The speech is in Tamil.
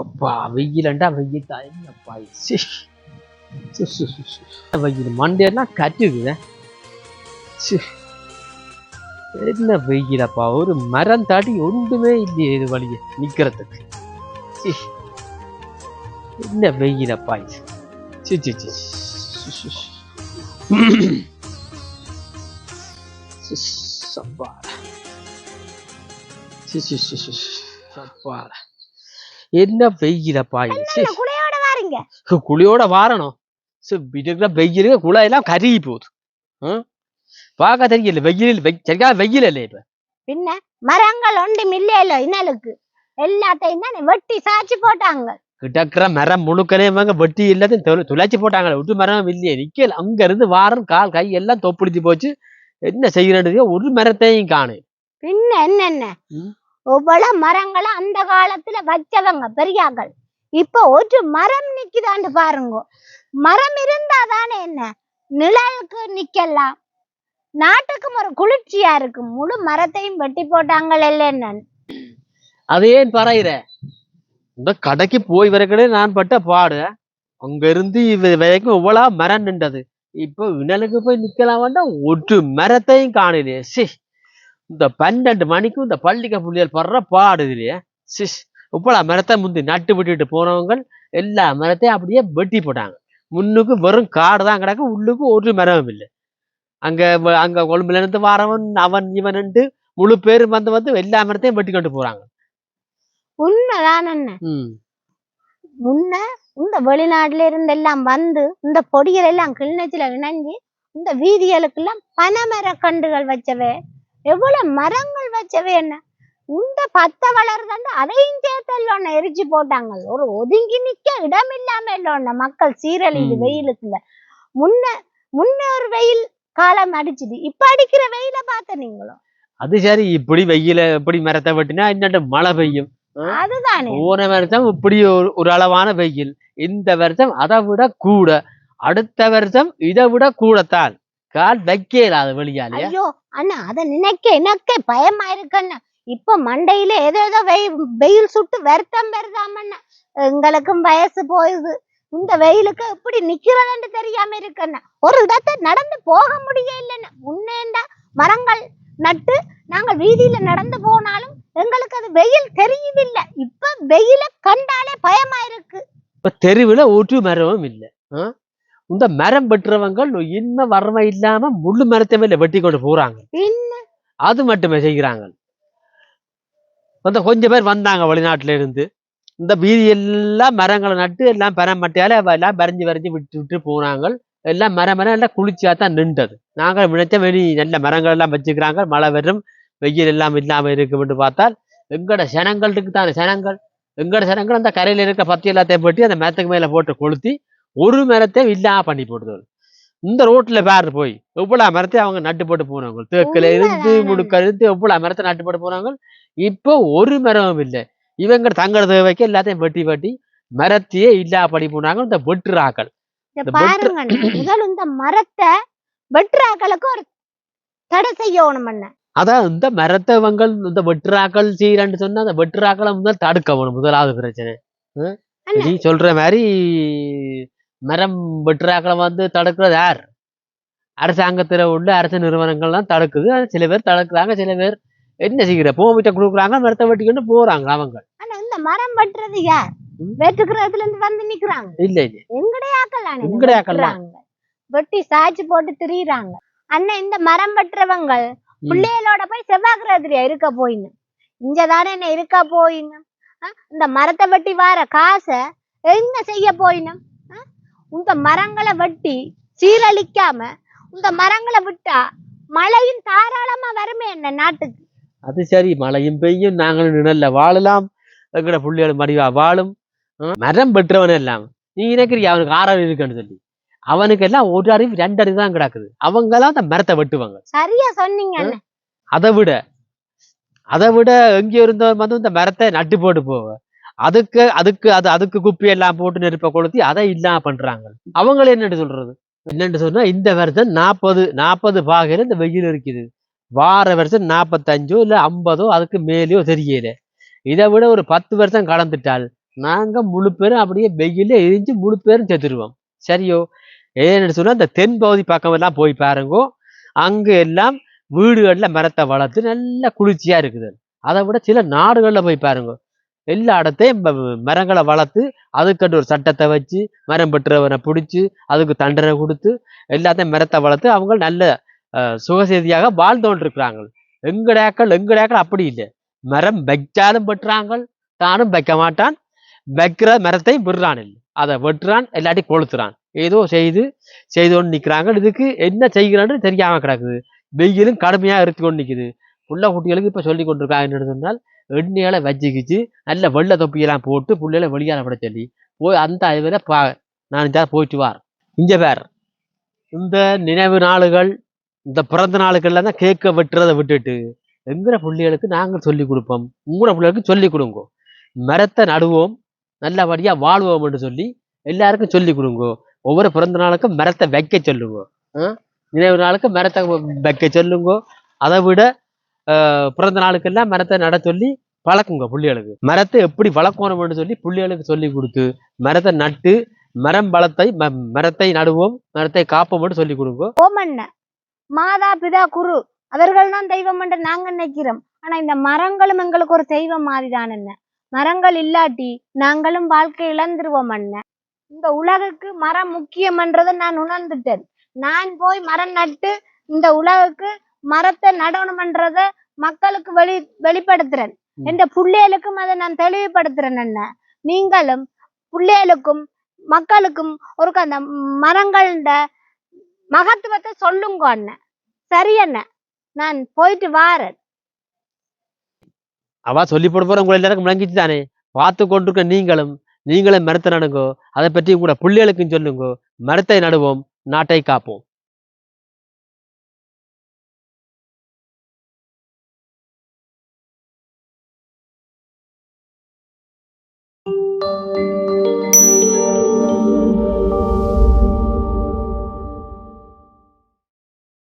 அப்பா வெயிலண்டா வெயில் தான் என்னப்பா வெயில் மண்டையெல்லாம் கட்டுக்குது. என்ன வெயிலப்பா, ஒரு மரம் தாடி ஒன்றுமே இல்லையே இது வழிய நிக்கிறதுக்கு. என்ன வெயிலப்பா இது. என்ன வெயிலப்பா இது. குளியோட வாரணும். வெயிலுக்கு குளையெல்லாம் கருகி போகுது. பார்க்க தெரியல வெயில் சரியா வெயில் இல்லை. இப்ப பின்ன மரங்கள் ஒன்றும் இல்லையோ இன்னலுக்கு எல்லாத்தையும் தான் வெட்டி சாய்ச்சி போட்டாங்க. கிட்டக்கிற மரம் முழுக்கலையும் வெட்டி எல்லாத்தையும் துளைச்சி போட்டாங்க. விட்டு மரம் இல்லையே நிக்கல. அங்க இருந்து வாரம் கால் கை எல்லாம் தொப்பிடிச்சு போச்சு. என்ன செய்யறது, ஒரு மரத்தையும் காணு. பின்ன என்னென்ன ஒவ்வொரு மரங்களும் அந்த காலத்துல வச்சவங்க பெரியாக்கள். இப்ப ஒரு மரம் நிக்குதான்னு பாருங்க. மரம் இருந்தாதானே என்ன நிழலுக்கு நிக்கலாம், நாட்டுக்கும் ஒரு குளிர்ச்சியா இருக்கும். முழு மரத்தையும் வெட்டி போட்டாங்கள் என்ன. அதே பறையிற இந்த கடைக்கு போய் வரக்கடே நான் பட்ட பாடு. அங்க இருந்து வரைக்கும் எவ்வளவு மரம் நின்றது. இப்போ நிழலுக்கு போய் நிக்கலாம் வேண்டாம், ஒரு மரத்தையும் காணலையே. இந்த 12 மணிக்கும் இந்த பள்ளிக்க புள்ளியல் படுற பாடு இல்லையே. இவ்வளோ மரத்தை முந்தி நட்டு விட்டுட்டு போனவங்க எல்லா மரத்தையும் அப்படியே வெட்டி போட்டாங்க. முன்னுக்கு வெறும் காடு தான் கிடக்கு, உள்ளுக்கு ஒரு மரமும் இல்லை. அங்க கொழும்புல இருந்து வாரவன் அவன் இவன் முழு பேரும் வந்து எல்லா மரத்தையும் வெட்டி கொண்டு போறாங்க. உண்மைதான். முன்ன இந்த வெளிநாட்டுல இருந்து எல்லாம் வந்து இந்த பொடிகள் எல்லாம் கிளிநொச்சியில இணைஞ்சு இந்த வீதிகளுக்கெல்லாம் பனைமர கண்டுகள் வச்சவே, எவ்வளவு மரங்கள் வச்சவே. என்ன இந்த பத்த வளர்ந்து அதையும் சேர்த்து எரிச்சு போட்டாங்க. ஒரு ஒதுங்கி நிக்க இடம் இல்லாம இல்ல மக்கள் சீரழிது வெயிலுக்குள்ள. முன்ன ஒரு வெயில் காலம் அடிச்சுது, இப்ப அடிக்கிற வெயில பார்த்த நீங்களும். அது சரி, இப்படி வெயில இப்படி மரத்தை வெட்டினா இன்னும் மழை பெய்யும். அதுதானே. போன வருஷம் இப்படி ஒரு அளவான வெயில், இந்த வருஷம் அதை விட கூட, அடுத்த வருஷம் இதை விட கூடத்தான். கால் வைக்கல அது வெளியால. ஐயோ அண்ணா, அதை நினைக்க எனக்கு பயமா இருக்குண்ணா. இப்ப மண்டையில ஏதோ வெயில் சுட்டு வருத்தம் வருதாமண்ணா. எங்களுக்கும் வயசு போயுது. இந்த வெயிலுக்கு எப்படி நிக்கிறதுன்னு தெரியாம இருக்குண்ணா. ஒரு இடத்தை நடந்து போக முடியலன்னா. முன்னேண்டா மரங்கள் நட்டு நாங்கள் வீதியில நடந்து போனாலும் எங்களுக்கு அது வெயில் தெரியவில்லை. இப்ப வெயில கண்டாலே பயமா இருக்கு. இப்ப தெருவுல ஒரு மரமும் இல்லை. இந்த மரம் வெட்டுறவங்க இன்னும் வறுமை இல்லாம முள்ளு மரத்தை மேல வெட்டி கொண்டு போறாங்க. அது மட்டுமே செய்கிறாங்க. கொஞ்சம் பேர் வந்தாங்க வெளிநாட்டுல இருந்து. இந்த வீதி எல்லாம் மரங்களை நட்டு எல்லாம் பரம் மட்டையால எல்லாம் வரைஞ்சி விட்டு விட்டு போனாங்க. எல்லாம் மரம் எல்லாம் குளிர்ச்சியாத்தான் நின்றது. நாங்கள் நினைச்ச வெளி நல்ல மரங்கள் எல்லாம் வச்சுக்கிறாங்க, மழை வரும் வெயில் எல்லாம் இல்லாம இருக்குன்னு பார்த்தால் எங்கட சனங்களுக்கு தானே சனங்கள். எங்கட சனங்கள் அந்த கரையில இருக்க பத்தி எல்லாத்தையும் போட்டு அந்த மரத்துக்கு மேல போட்டு கொளுத்தி ஒரு மரத்தை இல்லாம பண்ணி போட்டுது. இந்த ரோட்ல பேர் போய் எவ்வளவு மரத்தை அவங்க நட்டு போட்டு போனாங்க. தேக்கில இருந்து முடுக்க இருந்து எவ்வளவு மரத்தை நட்டு போட்டு போனாங்க. இப்போ ஒரு மரமும் இல்லை. இவங்க தங்கள தேவைக்கு எல்லாத்தையும் வெட்டி வெட்டி மரத்தையே இல்லா படி போனாங்க இந்த வெட்டுறாக்கள். இந்த மரத்தை வெட்டுறாக்களுக்கு ஒரு தடை செய்யணும். அதான் இந்த மரத்தை இந்த வெட்டுறாக்கள் செய்யறன்னு சொன்னா அந்த வெட்டுறாக்களை முதல் தடுக்கணும். முதலாவது பிரச்சனை. நீ சொல்ற மாதிரி மரம் வெட்டுறாக்களை தடுக்கிறது யார்? அரசாங்கத்துல உள்ள அரசு நிறுவனங்கள்லாம் தடுக்குது. சில பேர் தடுக்கிறாங்க, சில பேர் என்ன செய்யற போவிட்ட கொடுக்குறாங்க, மரத்தை வெட்டிக்கிட்டு போறாங்க. அவங்க இந்த மரம் வெட்டுறது யார்? வெட்டுக்கிறதுல இருந்து வந்து நிக்கிறாங்க. இல்ல இல்ல எங்கடையாக்கலாம் வெட்டி சாய்ச்சி போட்டு திரியுறாங்க. அண்ணா இந்த மரம் வெட்டுறவங்க பிள்ளைகளோட போய் செவ்வாய்க்கிரகத்திலயா இருக்க போயின்னு? இங்கதானே என்ன இருக்க போயின்னு? இந்த மரத்தை வெட்டி வார காசை என்ன செய்ய போயினும்? இந்த மரங்களை வெட்டி சீரழிக்காம இந்த மரங்களை விட்டா மழையும் தாராளமா வருமே என்ன நாட்டுக்கு. அது சரி, மழையும் பெய்யும், நாங்களும் நிழல்ல வாழலாம், எங்கட புள்ளிகளும் மடிவா வாழும். மரம் வெட்டுறவன எல்லாம் நீ நினைக்கிறிய அவனுக்கு 6 அறிவு இருக்குன்னு சொல்லி? அவனுக்கு எல்லாம் 1 அறிவு 2 அறிவு தான் கிடக்குது. அவங்க எல்லாம் அந்த மரத்தை வெட்டுவாங்க. சரியா சொன்னீங்க. அதை விட எங்க இருந்தவன் இந்த மரத்தை நட்டு போட்டு போவ. அதுக்கு குப்பி எல்லாம் போட்டு நெருப்ப கொளுத்தி அதை இல்லாம பண்றாங்க. அவங்கள என்னன்னு சொல்றது? என்னன்னு சொன்னா இந்த வருஷம் 40 பாகையில இந்த வெயில் இருக்குது. வார வருஷம் 45 இல்ல 50 அதுக்கு மேலேயோ தெரியல. இதை விட ஒரு 10 வருஷம் கடந்துட்டால் நாங்க முழு பேரும் அப்படியே வெயில எரிஞ்சு முழு பேரும் செத்துருவோம். சரியோ? ஏன்னு சொன்னா இந்த தென் பகுதி பக்கம் எல்லாம் போய் பாருங்க, அங்க எல்லாம் வீடுகள்ல மரத்தை வளர்த்து நல்ல குளிர்ச்சியா இருக்குது. அதை விட சில நாடுகள்ல போய் பாருங்க, எல்லா இடத்தையும் மரங்களை வளர்த்து அதுக்கண்டு ஒரு சட்டத்தை வச்சு மரம் பெற்றவனை பிடிச்சி அதுக்கு தண்டனை கொடுத்து எல்லாத்தையும் மரத்தை வளர்த்து அவங்க நல்ல சுகசெய்தியாக வாழ்ந்தோன்று இருக்கிறாங்க. எங்கடாக்கள் அப்படி இல்லை. மரம் வைச்சாலும் வெட்டுறாங்க, தானும் வைக்க மாட்டான். வைக்கிற மரத்தை விடுறான், இல்லை அதை வெட்டுறான், எல்லாத்தையும் கொளுத்துறான். ஏதோ செய்தோன்னு நிற்கிறாங்க. இதுக்கு என்ன செய்கிறான்னு தெரியாம கிடக்குது. வெயிலும் கடுமையா எடுத்து கொண்டு நிற்குது. புள்ள குட்டிகளுக்கு இப்ப சொல்லி கொண்டிருக்காங்கன்னு சொன்னால், எண்ணெயால வச்சுக்கிச்சு நல்ல வெள்ளை தொப்பியெல்லாம் போட்டு புள்ளையில வெளியால விட சொல்லி போய் அந்த இதுல நான் போயிட்டு வார். இங்க வேற இந்த நினைவு நாளுகள், இந்த பிறந்த நாளுகள்ல தான் கேக்க வெட்டுறதை விட்டுட்டு எங்கிற பிள்ளைகளுக்கு நாங்கள் சொல்லிக் கொடுப்போம். உங்களோட பிள்ளைகளுக்கு சொல்லிக் கொடுங்க. மரத்தை நடுவோம், நல்லபடியா வாழ்வோம் என்று சொல்லி எல்லாருக்கும் சொல்லிக் கொடுங்க. ஒவ்வொரு பிறந்த நாளுக்கும் மரத்தை வைக்க சொல்லுங்க. நினைவு நாளுக்கு மரத்தை வைக்க சொல்லுங்க. அதை விட பிறந்த நாளுக்கெல்லாம் மரத்தை நட சொல்லி பழக்குங்க பிள்ளைகளுக்கு. மரத்தை எப்படி வளர்க்கணும்னு சொல்லி பிள்ளைகளுக்கு சொல்லி கொடுத்து மரத்தை நட்டு மரத்தை நடுவோம், மரத்தை காப்போம்னு சொல்லி கொடுங்க. ஓமண்ண மாதா பிதா குரு அவர்கள் தான் தெய்வம் என்று நாங்க நினைக்கிறோம். ஆனா இந்த மரங்களும் எங்களுக்கு ஒரு தெய்வம் மாதிரிதான். என்ன மரங்கள் இல்லாட்டி நாங்களும் வாழ்க்கை இழந்துருவோம். அண்ணன் இந்த உலகுக்கு மரம் முக்கியம்ன்றதை நான் உணர்ந்துட்டேன். நான் போய் மரம் நட்டு இந்த உலகுக்கு மரத்தை நடணும்ன்றத மக்களுக்கு வெளிப்படுத்துறேன். என்ற பிள்ளைகளுக்கும் அதை நான் தெளிவுபடுத்துறேன். என்ன நீங்களும் பிள்ளைகளுக்கும் மக்களுக்கும் ஒரு அந்த மரங்கள மகத்துவத்தை சொல்லுங்க அண்ணன். சரி அண்ணன், நான் போயிட்டு வாரேன். அவ சொல்லி போட உங்களை எல்லாருக்கும் விளங்கிச்சு தானே. பார்த்து கொண்டிருக்க நீங்களும் மரத்தை நடுங்கோ. அதை பற்றி உங்களோட பிள்ளைகளுக்கும் சொல்லுங்க. மரத்தை நடுவோம், நாட்டை காப்போம்.